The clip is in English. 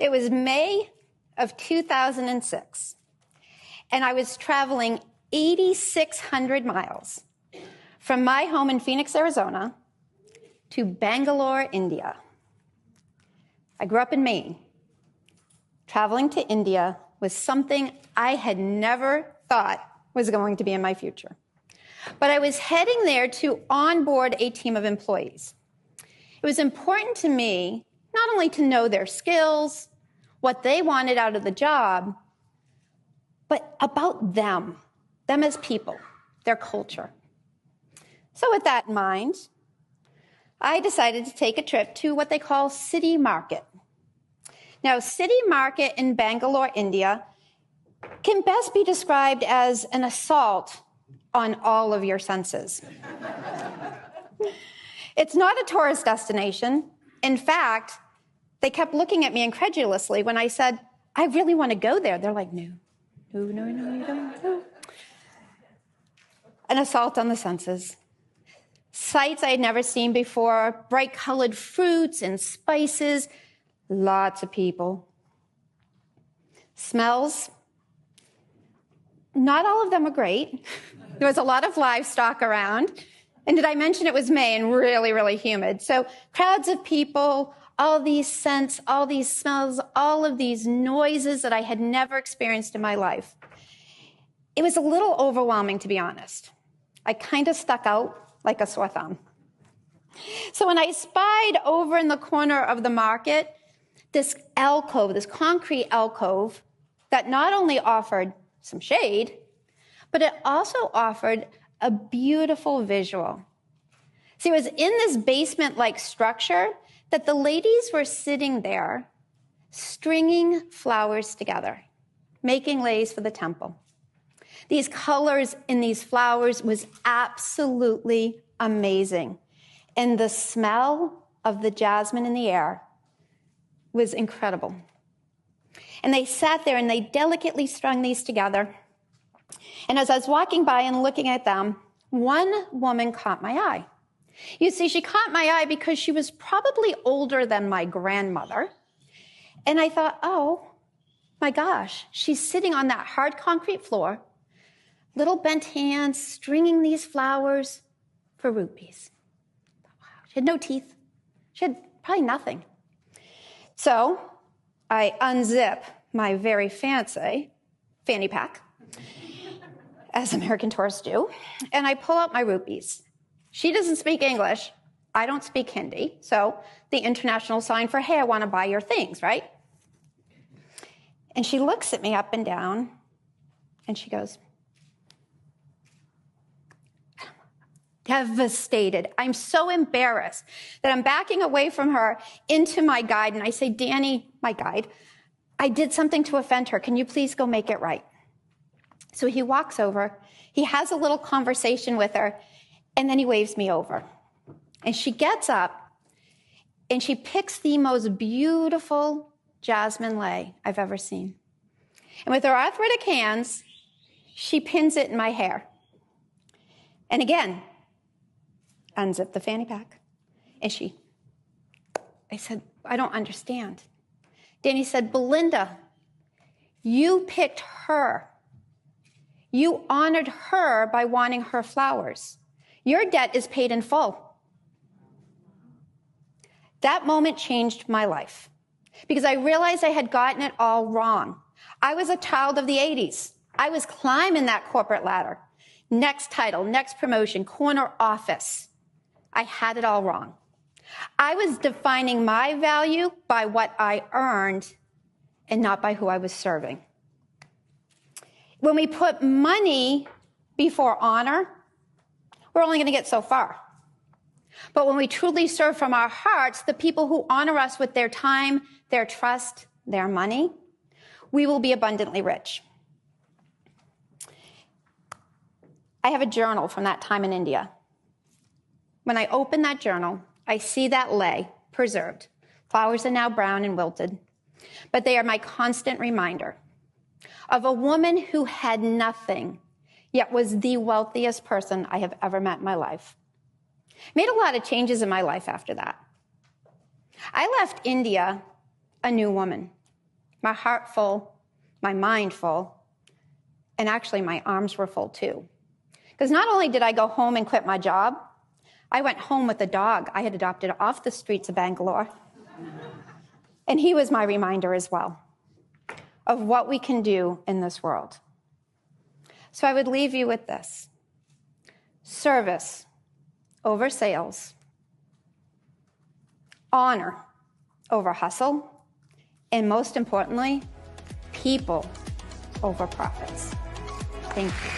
It was May of 2006, and I was traveling 8,600 miles from my home in Phoenix, Arizona, to Bangalore, India. I grew up in Maine. Traveling to India was something I had never thought was going to be in my future. But I was heading there to onboard a team of employees. It was important to me not only to know their skills, what they wanted out of the job, but about them as people, their culture. So with that in mind, I decided to take a trip to what they call City Market. Now, City Market in Bangalore, India, can best be described as an assault on all of your senses. It's not a tourist destination. In fact, they kept looking at me incredulously when I said, I really want to go there. They're like, no, you don't. No. An assault on the senses. Sights I had never seen before, bright colored fruits and spices, lots of people. Smells, not all of them are great. There was a lot of livestock around. And did I mention it was May and really, really humid? So crowds of people, all these scents, all these smells, all of these noises that I had never experienced in my life. It was a little overwhelming, to be honest. I kind of stuck out like a sore thumb. So when I spied over in the corner of the market, this alcove, this concrete alcove that not only offered some shade, but it also offered a beautiful visual. See, it was in this basement-like structure that the ladies were sitting there, stringing flowers together, making leis for the temple. These colors in these flowers was absolutely amazing. And the smell of the jasmine in the air was incredible. And they sat there and they delicately strung these together. And as I was walking by and looking at them, one woman caught my eye. You see, she caught my eye because she was probably older than my grandmother. And I thought, oh, my gosh, she's sitting on that hard concrete floor, little bent hands, stringing these flowers for rupees. She had no teeth. She had probably nothing. So I unzip my very fancy fanny pack, as American tourists do, and I pull out my rupees. She doesn't speak English. I don't speak Hindi. So the international sign for, hey, I want to buy your things, right? And she looks at me up and down, and she goes, devastated. I'm so embarrassed that I'm backing away from her into my guide. And I say, Danny, my guide, I did something to offend her. Can you please go make it right? So he walks over. He has a little conversation with her. And then he waves me over. And she gets up and she picks the most beautiful jasmine lei I've ever seen. And with her arthritic hands, she pins it in my hair. And again, unzip the fanny pack. And I said, I don't understand. Danny said, Belinda, you picked her. You honored her by wanting her flowers. Your debt is paid in full. That moment changed my life because I realized I had gotten it all wrong. I was a child of the 80s. I was climbing that corporate ladder. Next title, next promotion, corner office. I had it all wrong. I was defining my value by what I earned and not by who I was serving. When we put money before honor, we're only going to get so far. But when we truly serve from our hearts, the people who honor us with their time, their trust, their money, we will be abundantly rich. I have a journal from that time in India. When I open that journal, I see that lei preserved. Flowers are now brown and wilted, but they are my constant reminder of a woman who had nothing, yet was the wealthiest person I have ever met in my life. Made a lot of changes in my life after that. I left India a new woman, my heart full, my mind full, and actually my arms were full too. Because not only did I go home and quit my job, I went home with a dog I had adopted off the streets of Bangalore. And he was my reminder as well of what we can do in this world. So I would leave you with this: service over sales, honor over hustle, and most importantly, people over profits. Thank you.